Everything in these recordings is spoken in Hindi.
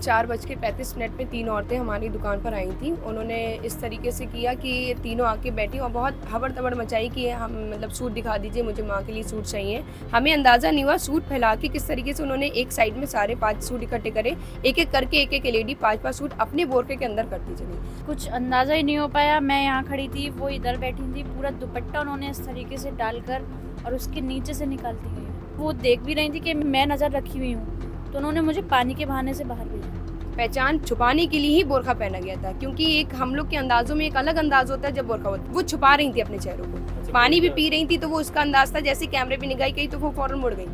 4:35 पे 3 औरतें हमारी दुकान पर आई थी। उन्होंने इस तरीके से किया कि तीनों आके बैठी और बहुत हबड़-तबड़ मचाई कि हम मतलब सूट दिखा दीजिए, मुझे माँ के लिए सूट चाहिए। हमें अंदाज़ा नहीं हुआ सूट फैला के किस तरीके से उन्होंने एक साइड में सारे 5 सूट इकट्ठे करे। एक-एक करके एक-एक लेडी 5-5 सूट अपने बोरके के अंदर करती चली। कुछ अंदाज़ा ही नहीं हो पाया। मैं यहाँ खड़ी थी, वो इधर बैठी थी। पूरा दुपट्टा उन्होंने इस तरीके से डालकर और उसके नीचे से निकालती गई। वो देख भी रही थी कि मैं नज़र रखी हुई हूँ, तो उन्होंने मुझे पानी के बहाने से बाहर भेजा। पहचान छुपाने के लिए ही बोरखा पहना गया था, क्योंकि एक हम लोग के अंदाज़ों में एक अलग अंदाज़ होता है जब बोरखा होता है। वो छुपा रही थी अपने चेहरों को। पानी भी पी रही थी, तो वो उसका अंदाज़ था। जैसे कैमरे पे निगाह गई तो वो फ़ौरन मुड़ गई।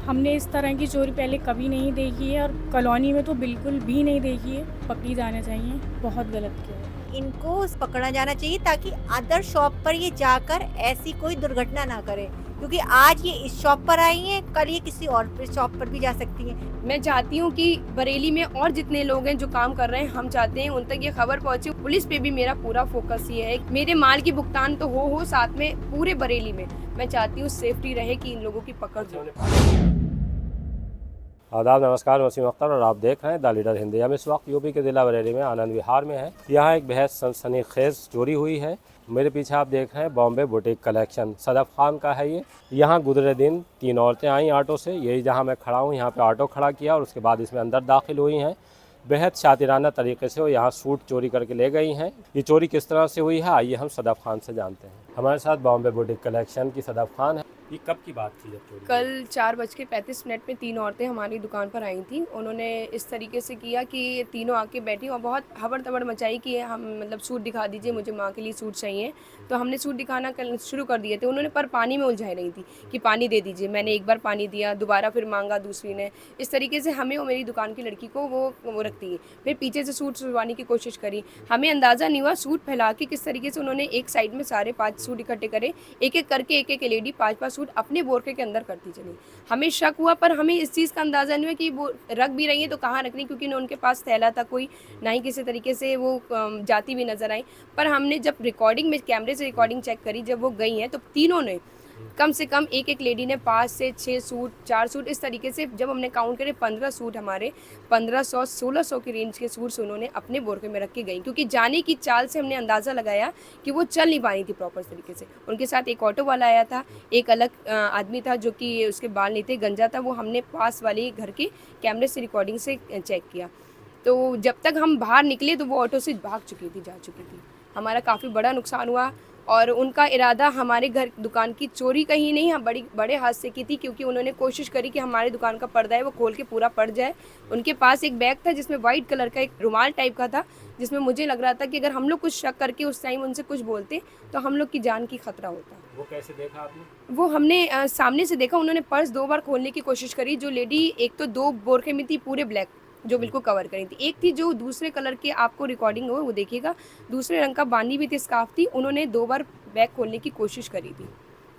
हमने इस तरह की चोरी पहले कभी नहीं देखी है और कॉलोनी में तो बिल्कुल भी नहीं देखी है। पकड़ी जाना चाहिए, बहुत गलत किया है। इनको पकड़ा जाना चाहिए ताकि अदर शॉप पर ये जाकर ऐसी कोई दुर्घटना ना करे, क्योंकि आज ये इस शॉप पर आई हैं, कल ये किसी और शॉप पर भी जा सकती हैं। मैं चाहती हूँ कि बरेली में और जितने लोग हैं जो काम कर रहे हैं, हम चाहते हैं उन तक ये खबर पहुँचे। पुलिस पे भी मेरा पूरा फोकस ये है, मेरे माल की भुगतान तो हो साथ में पूरे बरेली में मैं चाहती हूँ सेफ्टी रहे कि इन लोगों की पकड़ हो। आदाब, नमस्कार। वसीम अख्तर और आप देख रहे हैं द लीडर हिंदी। हम इस वक्त यूपी के जिला बरेली में आनंद विहार में हैं। यहाँ एक बेहद सनसनीखेज चोरी हुई है। मेरे पीछे आप देख रहे हैं बॉम्बे बुटीक कलेक्शन सदफ खान का है ये। यहाँ गुजरे दिन 3 औरतें आई ऑटो से, यही जहाँ मैं खड़ा हूँ यहाँ पे ऑटो खड़ा किया और उसके बाद इसमें अंदर दाखिल हुई हैं। बेहद शातिराना तरीके से वो यहाँ सूट चोरी करके ले गई हैं। ये चोरी किस तरह से हुई है, आइए हम सदफ खान से जानते हैं। हमारे साथ बॉम्बे बुटीक कलेक्शन की सदफ खान है। ये कब की बात थी जब चोरी? कल 4:35 पे 3 औरतें हमारी दुकान पर आई थी। उन्होंने इस तरीके से किया कि तीनों आके बैठी और बहुत हबड़-तबड़ मचाई कि हम मतलब सूट दिखा दीजिए, मुझे माँ के लिए सूट चाहिए। तो हमने सूट दिखाना शुरू कर दिए थे। उन्होंने पर पानी में उलझाई रही थी कि पानी दे दीजिए। मैंने एक बार पानी दिया, दोबारा फिर मांगा दूसरी ने। इस तरीके से हमें और मेरी दुकान की लड़की को वो रखती है। फिर पीछे से सूट सिलवाने की कोशिश करी। हमें अंदाज़ा नहीं हुआ सूट फैला के किस तरीके से उन्होंने एक साइड में सारे 5 सूट इकट्ठे करे। एक-एक करके एक-एक लेडी 5-5 सूट अपने बोरके के अंदर करती चली। हमें शक हुआ, पर हमें इस चीज़ का अंदाज़ा नहीं हुआ कि वो रख भी रही हैं तो कहाँ रख रही, क्योंकि ना उनके पास थैला था कोई, ना ही किसी तरीके से वो जाती भी नज़र आई। पर हमने जब रिकॉर्डिंग में कैमरे से रिकॉर्डिंग चेक करी, जब वो गई हैं तो तीनों ने कम से कम एक-एक लेडी ने 5 से 6 सूट, 4 सूट, इस तरीके से जब हमने काउंट करे 15 सूट, हमारे 1500-1600 की रेंज के सूट्स उन्होंने अपने बोरके में रख के गई। क्योंकि जाने की चाल से हमने अंदाज़ा लगाया कि वो चल नहीं पा रही थी प्रॉपर तरीके से। उनके साथ एक ऑटो वाला आया था, एक अलग आदमी था जो कि उसके बाल नहीं थे, गंजा था। वो हमने पास वाले घर के कैमरे से रिकॉर्डिंग से चेक किया। तो जब तक हम बाहर निकले तो वो ऑटो से भाग चुकी थी, जा चुकी थी। हमारा काफ़ी बड़ा नुकसान हुआ और उनका इरादा हमारे घर दुकान की चोरी कहीं नहीं, हम बड़े हादसे की थी, क्योंकि उन्होंने कोशिश करी कि हमारे दुकान का पर्दा है वो खोल के पूरा पड़ जाए। उनके पास एक बैग था जिसमें वाइट कलर का एक रुमाल टाइप का था, जिसमें मुझे लग रहा था कि अगर हम लोग कुछ शक करके उस टाइम उनसे कुछ बोलते तो हम लोग की जान की खतरा होता। वो कैसे देखा आपने? वो हमने सामने से देखा। उन्होंने पर्स 2 बार खोलने की कोशिश करी। जो लेडी एक तो 2 बोरखे में थी पूरे ब्लैक, जो बिल्कुल कवर करी थी। एक थी जो दूसरे कलर के, आपको रिकॉर्डिंग हो वो देखिएगा, दूसरे रंग का बानी भी थी, स्कार्फ थी। उन्होंने 2 बार बैग खोलने की कोशिश करी थी,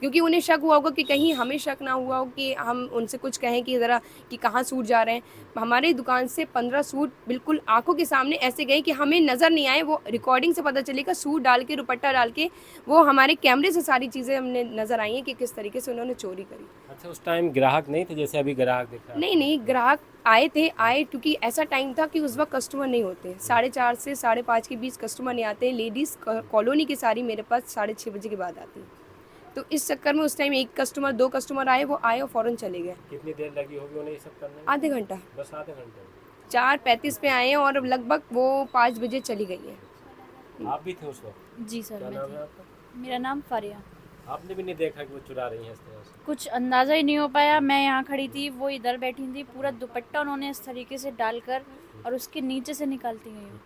क्योंकि उन्हें शक हुआ होगा कि कहीं हमें शक ना हुआ हो कि हम उनसे कुछ कहें कि ज़रा कि कहाँ सूट जा रहे हैं। हमारी दुकान से 15 सूट बिल्कुल आंखों के सामने ऐसे गए कि हमें नज़र नहीं आए। वो रिकॉर्डिंग से पता चलेगा, सूट डाल के, दुपट्टा डाल के, वो हमारे कैमरे से सारी चीज़ें हमने नज़र आई हैं कि किस तरीके से उन्होंने चोरी करी। अच्छा, उस टाइम ग्राहक नहीं थे जैसे अभी ग्राहक दिख रहा है? नहीं, ग्राहक आए थे, क्योंकि ऐसा टाइम था कि उस वक्त कस्टमर नहीं होते। 4:30 से 5:30 के बीच कस्टमर नहीं आते। लेडीज़ कॉलोनी की सारी मेरे पास 6:30 बजे के बाद आती हैं। तो इस चक्कर में उस टाइम 1 कस्टमर, 2 कस्टमर आए, वो आए और फ़ौरन चले गए। कितनी देर लगी होगी उन्हें ये सब करने में? आधे घंटा। बस आधे घंटे? 4:35 पे आए और लगभग वो 5 बजे चली गई है। आप भी थे उस वक्त? जी सर, क्या मैं नाम है थी। आपका? मेरा नाम फारिया। आपने भी नहीं देखा कि वो चुरा रही हैं इस तरह से? कुछ अंदाज़ा ही नहीं हो पाया। मैं यहाँ खड़ी थी, वो इधर बैठी थी। पूरा दुपट्टा उन्होंने इस तरीके से डालकर और उसके नीचे से निकालती गई।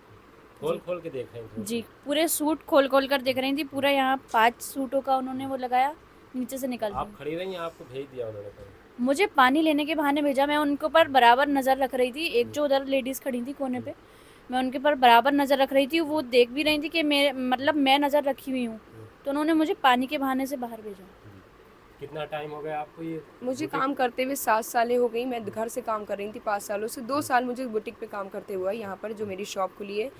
खोल के देख रहे हैं? जी, पूरे सूट खोल कर देख रही थी। पूरा यहाँ 5 सूटों का उन्होंने वो लगाया, नीचे से निकाल आप दी। खड़ी रही हैं, आपको भेज दिया उन्होंने कहीं? मुझे पानी लेने के बहाने भेजा। मैं उनके ऊपर बराबर नज़र रख रही थी। एक जो उधर लेडीज़ खड़ी थी कोने पे, मैं उनके ऊपर बराबर नज़र रख रही थी। वो देख भी रही थी कि मैं नज़र रखी हुई हूँ, तो उन्होंने मुझे पानी के बहाने से बाहर भेजा। कितना टाइम हो गया आपको ये? मुझे काम करते हुए 7 सालें हो गई। मैं घर से काम कर रही थी 5 सालों से। 2 साल मुझे बुटीक पे काम करते हुआ यहाँ पर जो मेरी शॉप खुली है।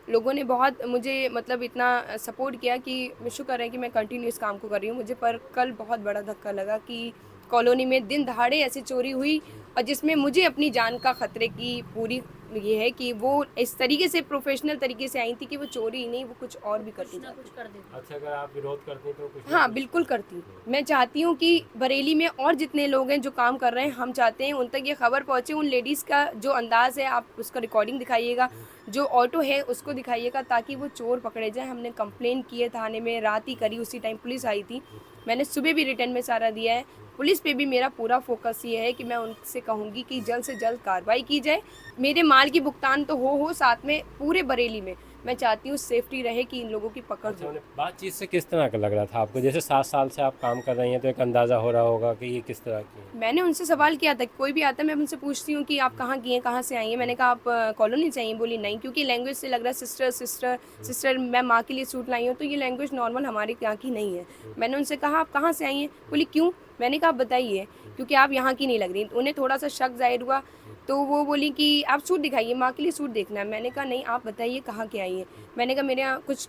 लोगों ने बहुत मुझे मतलब इतना सपोर्ट किया कि शुक्र है कि मैं कंटिन्यू इस काम को कर रही हूँ। मुझे पर कल बहुत बड़ा धक्का लगा कि कॉलोनी में दिन दहाड़े ऐसी चोरी हुई और जिसमें मुझे अपनी जान का खतरे की पूरी ये है कि वो इस तरीके से प्रोफेशनल तरीके से आई थी कि वो चोरी ही नहीं, वो कुछ और भी करती कुछ ना जाती। कुछ कर देती। अच्छा, अगर आप विरोध करती तो कुछ ना हाँ कुछ- बिल्कुल करती। मैं चाहती हूँ कि बरेली में और जितने लोग हैं जो काम कर रहे हैं, हम चाहते हैं उन तक ये खबर पहुँचे। उन लेडीज़ का जो अंदाज़ है आप उसका रिकॉर्डिंग दिखाइएगा, जो ऑटो है उसको दिखाइएगा, ताकि वो चोर पकड़े जाए। हमने कंप्लेन की है थाने में, रात ही करी, उसी टाइम पुलिस आई थी। मैंने सुबह भी रिटर्न में सारा दिया है। पुलिस पे भी मेरा पूरा फोकस ये है कि मैं उनसे कहूँगी कि जल्द से जल्द कार्रवाई की जाए। मेरे माल की भुगतान तो हो, साथ में पूरे बरेली में मैं चाहती हूँ सेफ्टी रहे कि इन लोगों की पकड़ अच्छा, हो। उन्हें बातचीत से किस तरह का लग रहा था आपको? जैसे 7 साल से आप काम कर रही हैं तो एक अंदाज़ा हो रहा होगा कि ये किस तरह की है। मैंने उनसे सवाल किया था, कोई भी आता है मैं उनसे पूछती हूँ कि आप कहाँ की हैं, कहाँ से आई हैं। मैंने कहा आप कॉलोनी से आई हैं? बोली नहीं, क्योंकि लैंग्वेज से लग रहा है सिस्टर सिस्टर सिस्टर, मैं माँ के लिए सूट लाई हूँ, तो ये लैंग्वेज नॉर्मल हमारे यहाँ की नहीं है। मैंने उनसे कहा आप कहाँ से आई हैं? बोली क्यों? मैंने कहा आप बताइए, क्योंकि आप यहाँ की नहीं लग रही। उन्हें थोड़ा सा शक जाहिर हुआ, तो वो बोली कि आप सूट दिखाइए, माँ के लिए सूट देखना है। मैंने कहा नहीं, आप बताइए कहाँ के आई हैं। मैंने कहा मेरे यहाँ कुछ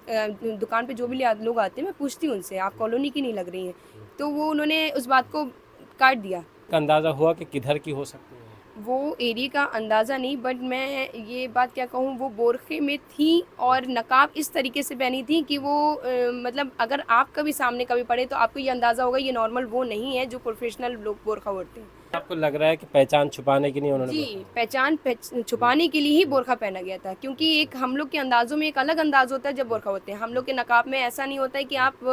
दुकान पे जो भी लोग आते हैं मैं पूछती हूँ उनसे, आप कॉलोनी की नहीं लग रही हैं। तो वो उन्होंने उस बात को काट दिया। का अंदाज़ा हुआ कि किधर की हो सकती है? वो एरिया का अंदाज़ा नहीं, बट मैं ये बात क्या कहूँ, वो बोरखे में थी और नकाब इस तरीके से पहनी थी कि वो मतलब अगर आप कभी सामने कभी पड़े तो आपको ये अंदाज़ा होगा ये नॉर्मल वो नहीं है जो प्रोफेशनल लोग बोरखा ओढ़ते हैं। आपको लग रहा है कि पहचान छुपाने की नहीं उन्होंने जी, पहचान छुपाने के लिए ही बोरखा पहना गया था, क्योंकि एक हम लोग के अंदाज़ों में एक अलग अंदाज़ होता है जब बोरखा होते हैं। हम लोग के नकाब में ऐसा नहीं होता है कि आप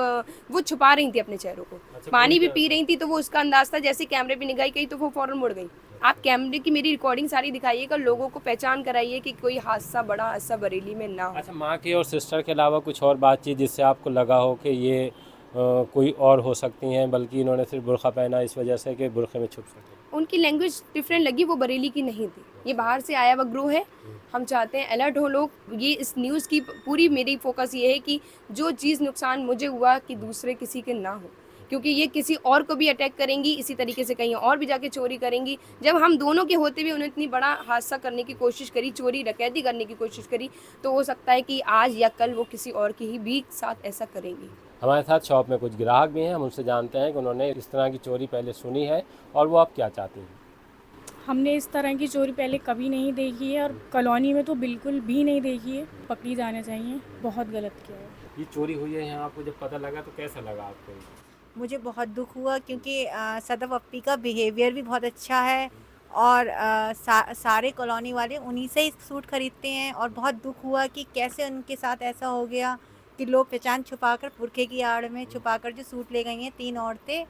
वो छुपा रही थी अपने चेहरों को। अच्छा, पानी भी पूरी पी रही थी तो वो उसका अंदाज़ था, जैसे कैमरे पे निगाह गई तो वो फ़ौरन मुड़ गई। आप कैमरे की मेरी रिकॉर्डिंग सारी दिखाइएगा, लोगों को पहचान कराइए कि कोई हादसा, बड़ा हादसा बरेली में ना हो। अच्छा, माँ की और सिस्टर के अलावा कुछ और बातचीत जिससे आपको लगा हो कि ये कोई और हो सकती हैं, बल्कि इन्होंने सिर्फ बुर्का पहना इस वजह से कि बुर्के में छुप सके? उनकी लैंग्वेज डिफरेंट लगी, वो बरेली की नहीं थी, ये बाहर से आया हुआ ग्रुप है। हम चाहते हैं अलर्ट हो लोग। ये इस न्यूज़ की पूरी मेरी फोकस ये है कि जो चीज़ नुकसान मुझे हुआ कि दूसरे किसी के ना हो, क्योंकि ये किसी और को भी अटैक करेंगी, इसी तरीके से कहीं और भी जाके चोरी करेंगी। जब हम दोनों के होते हुए उन्होंने इतनी बड़ा हादसा करने की कोशिश करी, चोरी डकैती करने की कोशिश करी, तो हो सकता है कि आज या कल वो किसी और की ही भी साथ ऐसा करेंगी। हमारे साथ शॉप में कुछ ग्राहक भी हैं, हम उनसे जानते हैं कि उन्होंने इस तरह की चोरी पहले सुनी है और वो अब क्या चाहती हैं। हमने इस तरह की चोरी पहले कभी नहीं देखी है, और कॉलोनी में तो बिल्कुल भी नहीं देखी है। पकड़ी जाना चाहिए, बहुत गलत किया है। ये चोरी हुई है यहाँ, आपको जब पता लगा तो कैसा लगा आपको? मुझे बहुत दुख हुआ, क्योंकि सदफ अप्पी का बिहेवियर भी बहुत अच्छा है, और सारे कॉलोनी वाले उन्हीं से ही सूट खरीदते हैं। और बहुत दुख हुआ कि कैसे उनके साथ ऐसा हो गया कि लोग पहचान छुपाकर, बुरखे की आड़ में छुपाकर जो सूट ले गई हैं 3 औरतें,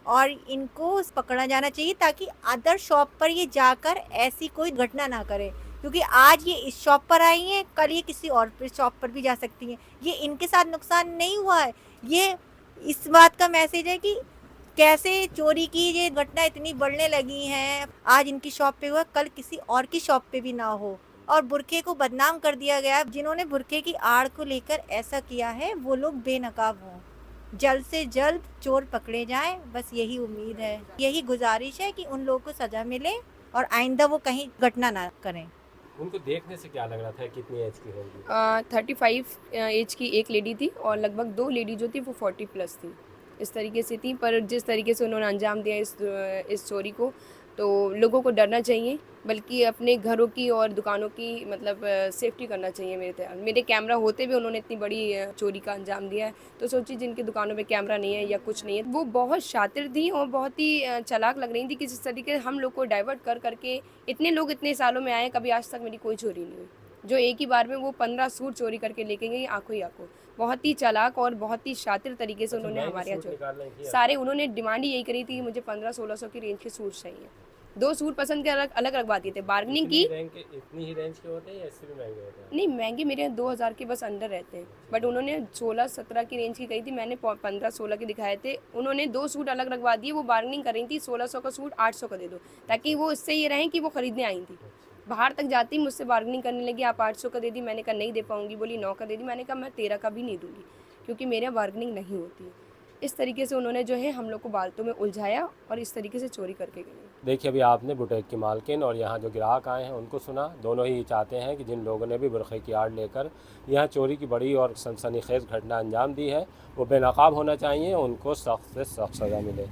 और इनको पकड़ा जाना चाहिए ताकि अदर शॉप पर ये जाकर ऐसी कोई घटना ना करें। क्योंकि आज ये इस शॉप पर आई हैं, कल ये किसी और शॉप पर भी जा सकती हैं। ये इनके साथ नुकसान नहीं हुआ है, ये इस बात का मैसेज है कि कैसे चोरी की ये घटना इतनी बढ़ने लगी हैं। आज इनकी शॉप पे हुआ, कल किसी और की शॉप पे भी ना हो। और बुरखे को बदनाम कर दिया गया। जिन्होंने बुरखे की आड़ को लेकर ऐसा किया है वो लोग बेनकाब हों। जल्द से जल्द चोर पकड़े जाएं, बस यही उम्मीद है, यही गुजारिश है कि उन लोगों को सजा मिले और आइंदा वो कहीं घटना ना करें। उनको देखने से क्या लग रहा था, कितनी एज की होंगी? 35 एज की एक लेडी थी और लगभग 2 लेडी जो थी वो 40 प्लस थी, इस तरीके से थी। पर जिस तरीके से उन्होंने अंजाम दिया इस चोरी को, तो लोगों को डरना चाहिए, बल्कि अपने घरों की और दुकानों की मतलब सेफ्टी करना चाहिए। मेरे कैमरा होते भी उन्होंने इतनी बड़ी चोरी का अंजाम दिया है, तो सोचिए जिनके दुकानों पे कैमरा नहीं है या कुछ नहीं है। वो बहुत शातिर थी और बहुत ही चालाक लग रही थी कि जिस तरीके से हम लोग को डाइवर्ट कर करके इतने लोग इतने सालों में आए, कभी आज तक मेरी कोई चोरी नहीं हुई। जो एक ही बार में वो 15 सूट चोरी करके लेके गई आंखों ही आंखों। बहुत ही चालाक और बहुत ही शातिर तरीके से उन्होंने हमारे यहाँ चोरी सारे उन्होंने डिमांड ही यही करी थी कि मुझे 1500-1600 की रेंज के सूट चाहिए। 2 सूट पसंद के अलग अलग रखवा दिए थे, बार्गेनिंग की। इतनी ही रेंज के होते हैं या इससे भी महंगे होते हैं? नहीं, महंगे मेरे यहाँ 2000 के बस अंडर रहते हैं, बट उन्होंने 16-17 की रेंज की कही थी, मैंने 15-16 के दिखाए थे। उन्होंने 2 सूट अलग रखवा दिए, वो बार्गेनिंग कर रही थी 1600 का सूट 800 का दे दो, ताकि वो इससे ये रहें कि वो खरीदने आई थी। बाहर तक जाती मुझसे बार्गेनिंग करने लगी, आप 800 का दे दी, मैंने कहा नहीं दे पाऊंगी, बोली 9 का दे दी, मैंने कहा मैं 13 का भी नहीं दूंगी, क्योंकि मेरे बार्गेनिंग नहीं होती है। इस तरीके से उन्होंने जो है हम लोग को बाल्टों में उलझाया और इस तरीके से चोरी करके गए। देखिए, अभी आपने बुटीक की मालकिन और यहाँ जो ग्राहक आए हैं उनको सुना। दोनों ही चाहते हैं कि जिन लोगों ने भी बुरखे की आड़ लेकर यहाँ चोरी की बड़ी और सनसनीखेज घटना अंजाम दी है वो बेनकाब होना चाहिए, उनको सख्त से सख्त सज़ा मिले।